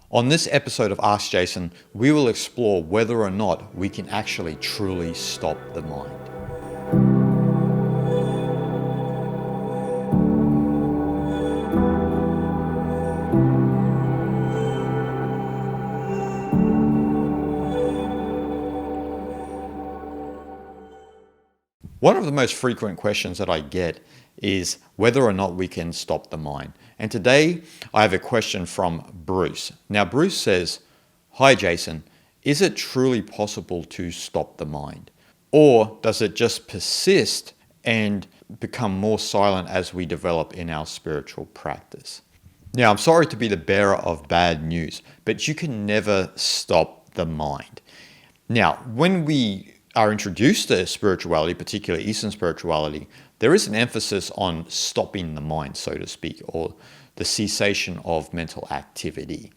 On this episode of Ask Jason, we will explore whether or not we can actually truly stop the mind. One of the most frequent questions that I get is whether or not we can stop the mind. And today I have a question from Bruce. Now Bruce says, "Hi Jason, is it truly possible to stop the mind? Or does it just persist and become more silent as we develop in our spiritual practice?" Now I'm sorry to be the bearer of bad news, but you can never stop the mind. Now, when we are introduced to spirituality, particularly Eastern spirituality, there is an emphasis on stopping the mind, so to speak, or the cessation of mental activity.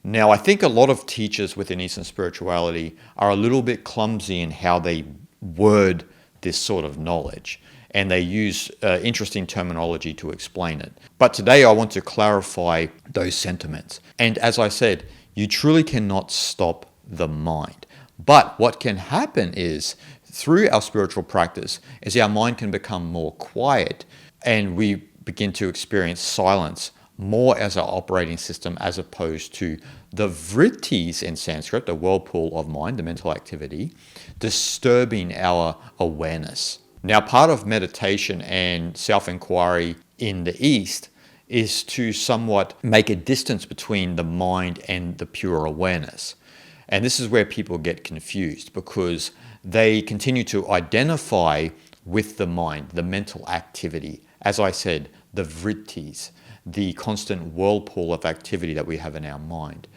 Now, I think a lot of teachers within Eastern spirituality are a little bit clumsy in how they word this sort of knowledge, and they use interesting terminology to explain it. But today I want to clarify those sentiments. And as I said, you truly cannot stop the mind. But what can happen is, through our spiritual practice, is our mind can become more quiet and we begin to experience silence more as our operating system, as opposed to the vrittis in Sanskrit, the whirlpool of mind, the mental activity, disturbing our awareness. Now, part of meditation and self-inquiry in the East is to somewhat make a distance between the mind and the pure awareness. And this is where people get confused, because they continue to identify with the mind, the mental activity. As I said, the vrittis, the constant whirlpool of activity that we have in our mind.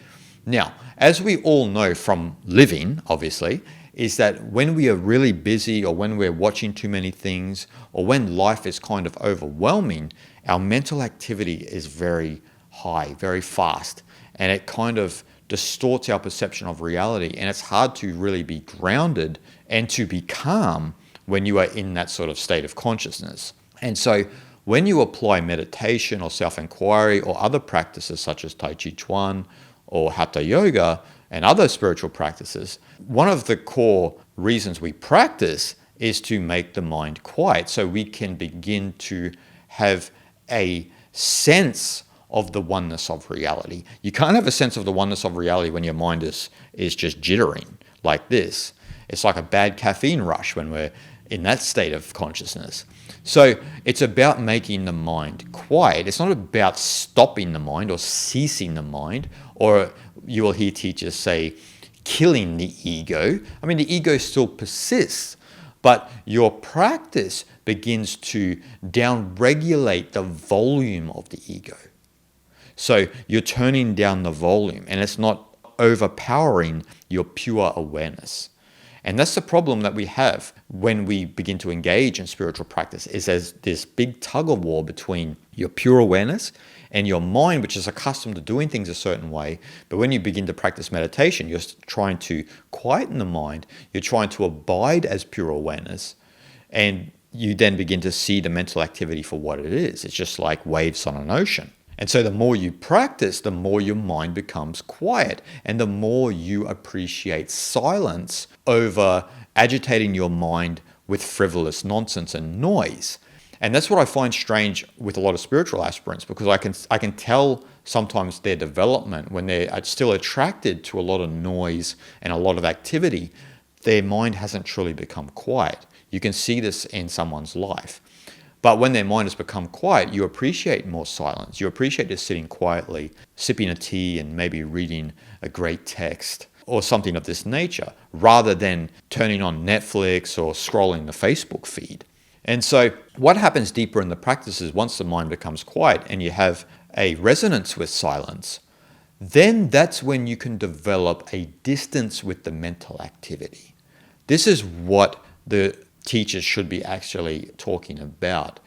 Now, as we all know from living, obviously, is that when we are really busy, or when we're watching too many things, or when life is kind of overwhelming, our mental activity is very high, very fast, and it kind of distorts our perception of reality, and it's hard to really be grounded and to be calm when you are in that sort of state of consciousness. And so when you apply meditation or self-inquiry or other practices such as Tai Chi Chuan or Hatha Yoga and other spiritual practices, one of the core reasons we practice is to make the mind quiet, so we can begin to have a sense of the oneness of reality. You can't have a sense of the oneness of reality when your mind is just jittering like this. It's like a bad caffeine rush when we're in that state of consciousness. So it's about making the mind quiet. It's not about stopping the mind or ceasing the mind, or you will hear teachers say killing the ego. I mean, the ego still persists, but your practice begins to down-regulate the volume of the ego. So you're turning down the volume, and it's not overpowering your pure awareness. And that's the problem that we have when we begin to engage in spiritual practice, is there's this big tug of war between your pure awareness and your mind, which is accustomed to doing things a certain way. But when you begin to practice meditation, you're trying to quieten the mind, you're trying to abide as pure awareness, and you then begin to see the mental activity for what it is. It's just like waves on an ocean. And so the more you practice, the more your mind becomes quiet, and the more you appreciate silence over agitating your mind with frivolous nonsense and noise. And that's what I find strange with a lot of spiritual aspirants, because I can tell sometimes their development when they're still attracted to a lot of noise and a lot of activity, their mind hasn't truly become quiet. You can see this in someone's life. But when their mind has become quiet, you appreciate more silence. You appreciate just sitting quietly, sipping a tea and maybe reading a great text or something of this nature, rather than turning on Netflix or scrolling the Facebook feed. And so what happens deeper in the practice is, once the mind becomes quiet and you have a resonance with silence, then that's when you can develop a distance with the mental activity. This is what the teachers should be actually talking about.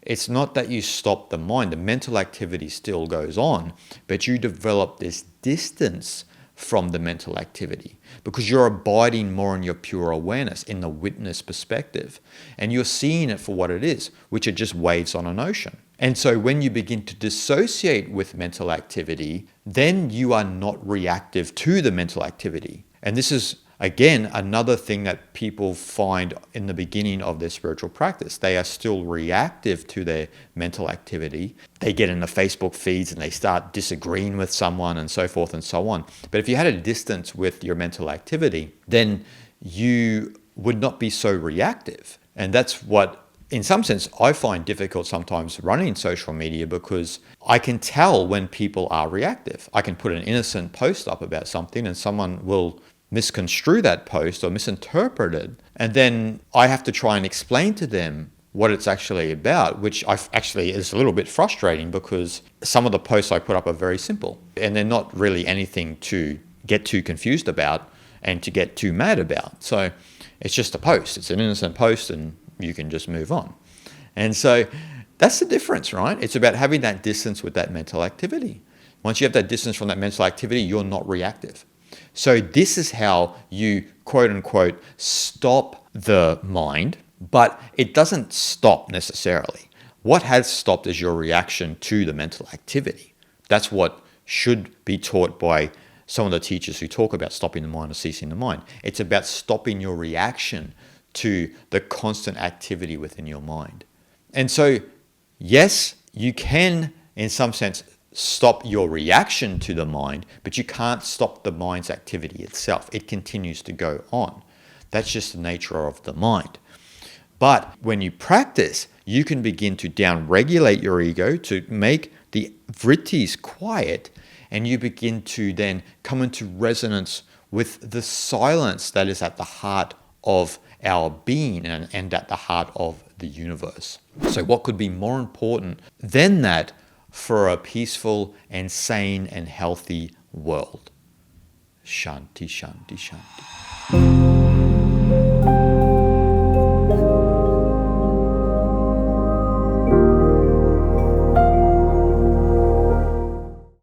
It's not that you stop the mind, the mental activity still goes on, but you develop this distance from the mental activity because you're abiding more in your pure awareness, in the witness perspective, and you're seeing it for what it is, which are just waves on an ocean. And so when you begin to dissociate with mental activity, then you are not reactive to the mental activity. And this is, again, another thing that people find in the beginning of their spiritual practice. They are still reactive to their mental activity. They get in the Facebook feeds and they start disagreeing with someone and so forth and so on. But if you had a distance with your mental activity, then you would not be so reactive. And that's what, in some sense, I find difficult sometimes running social media, because I can tell when people are reactive. I can put an innocent post up about something and someone will misconstrue that post or misinterpret it. And then I have to try and explain to them what it's actually about, which actually is a little bit frustrating, because some of the posts I put up are very simple and they're not really anything to get too confused about and to get too mad about. So it's just a post. It's an innocent post and you can just move on. And so that's the difference, right? It's about having that distance with that mental activity. Once you have that distance from that mental activity, you're not reactive. So this is how you, quote unquote, stop the mind, but it doesn't stop necessarily. What has stopped is your reaction to the mental activity. That's what should be taught by some of the teachers who talk about stopping the mind or ceasing the mind. It's about stopping your reaction to the constant activity within your mind. And so, yes, you can, in some sense, stop your reaction to the mind, but you can't stop the mind's activity itself. It continues to go on. That's just the nature of the mind. But when you practice, you can begin to down-regulate your ego, to make the vrittis quiet, and you begin to then come into resonance with the silence that is at the heart of our being and at the heart of the universe. So what could be more important than that for a peaceful and sane and healthy world? Shanti, shanti, shanti.